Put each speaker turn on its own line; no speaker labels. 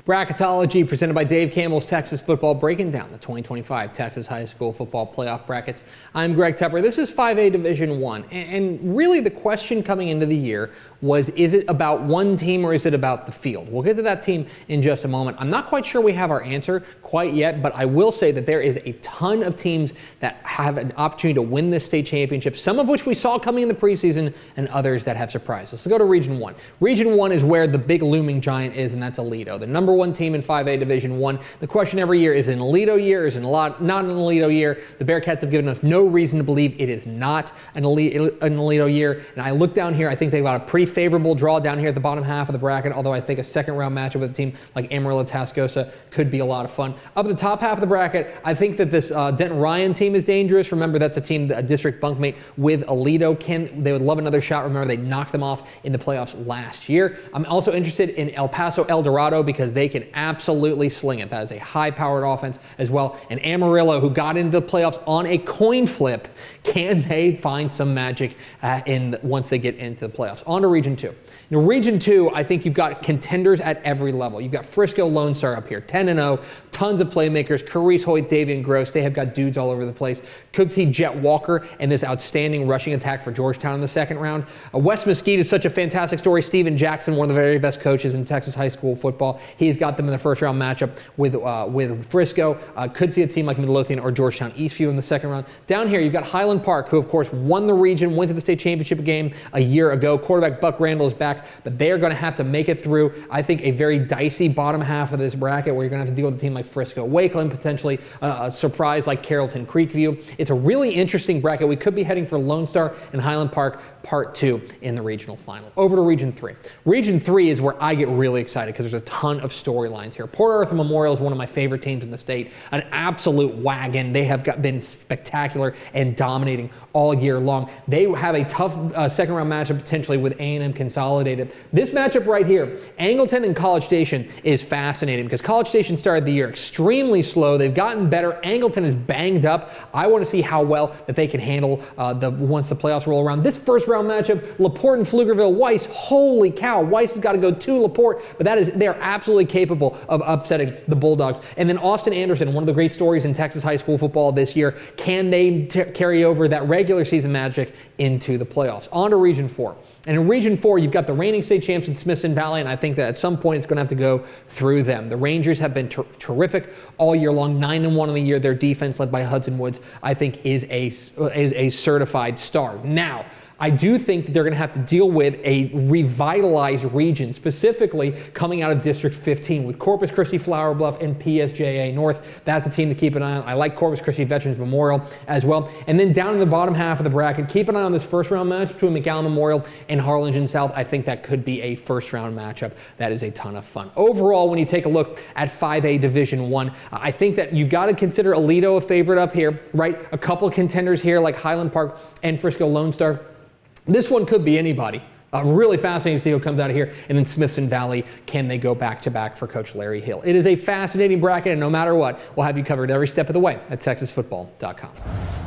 Bracketology presented by Dave Campbell's Texas Football, breaking down the 2025 Texas High School Football Playoff brackets. I'm Greg Tepper. This is 5A Division I, and really the question coming into the year was, is it about one team or is it about the field? We'll get to that team in just a moment. I'm not quite sure we have our answer quite yet, but I will say that there is a ton of teams that have an opportunity to win this state championship, some of which we saw coming in the preseason and others that have surprised us. Let's go to Region 1. Region 1 is where the big looming giant is, and that's Aledo, the number one team in 5A Division I. The question every year, is it an Aledo year? Is it not an Aledo year? The Bearcats have given us no reason to believe it is not an Aledo year. And I look down here, I think they've got a pretty favorable draw down here at the bottom half of the bracket, although I think a second round matchup with a team like Amarillo Tascosa could be a lot of fun. Up at the top half of the bracket, I think that this Denton Ryan team is dangerous. Remember, that's a team, a district bunkmate with Aledo. They would love another shot. Remember, they knocked them off in the playoffs last year. I'm also interested in El Paso El Dorado because they can absolutely sling it. That is a high-powered offense as well. And Amarillo, who got into the playoffs on a coin flip, can they find some magic once they get into the playoffs? On to Region 2. Now, Region 2, I think you've got contenders at every level. You've got Frisco Lone Star up here, 10-0, tons of playmakers, Carice Hoyt, Davian Gross. They have got dudes all over the place. Could see Jet Walker and this outstanding rushing attack for Georgetown in the second round. West Mesquite is such a fantastic story. Steven Jackson, one of the very best coaches in Texas high school football. He's got them in the first round matchup with Frisco. Could see a team like Midlothian or Georgetown Eastview in the second round. Down here, you've got Highland Park, who of course won the region, went to the state championship game a year ago. Quarterback Buck Randall is back, but they're going to have to make it through, I think, a very dicey bottom half of this bracket where you're going to have to deal with a team like Frisco Wakeland, potentially a surprise like Carrollton Creekview. It's a really interesting bracket. We could be heading for Lone Star and Highland Park Part 2 in the regional final. Over to Region 3. Region 3 is where I get really excited because there's a ton of storylines here. Port Arthur Memorial is one of my favorite teams in the state, an absolute wagon. They have been spectacular and dominating all year long. They have a tough second round matchup potentially with A&M Consolidated. This matchup right here, Angleton and College Station, is fascinating because College Station started the year extremely slow. They've gotten better. Angleton is banged up. I want to see how well that they can handle once the playoffs roll around. This first round matchup, LaPorte and Pflugerville Weiss. Holy cow, Weiss has got to go to LaPorte, but they are absolutely capable of upsetting the Bulldogs. And then Austin Anderson, one of the great stories in Texas high school football this year. Can they carry over that regular season magic into the playoffs? On to Region 4. And in Region 4, you've got the reigning state champs in Smithson Valley, and I think that at some point it's going to have to go through them. The Rangers have been terrific all year long, 9-1 on the year. Their defense, led by Hudson Woods, I think is a certified star. Now, I do think they're going to have to deal with a revitalized region, specifically coming out of District 15 with Corpus Christi, Flower Bluff, and PSJA North. That's a team to keep an eye on. I like Corpus Christi Veterans Memorial as well. And then down in the bottom half of the bracket, keep an eye on this first round match between McAllen Memorial and Harlingen South. I think that could be a first round matchup. That is a ton of fun. Overall, when you take a look at 5A Division I, I think that you've got to consider Aledo a favorite up here, right? A couple of contenders here like Highland Park and Frisco Lone Star. This one could be anybody. Really fascinating to see who comes out of here. And then Smithson Valley, can they go back-to-back for Coach Larry Hill? It is a fascinating bracket, and no matter what, we'll have you covered every step of the way at TexasFootball.com.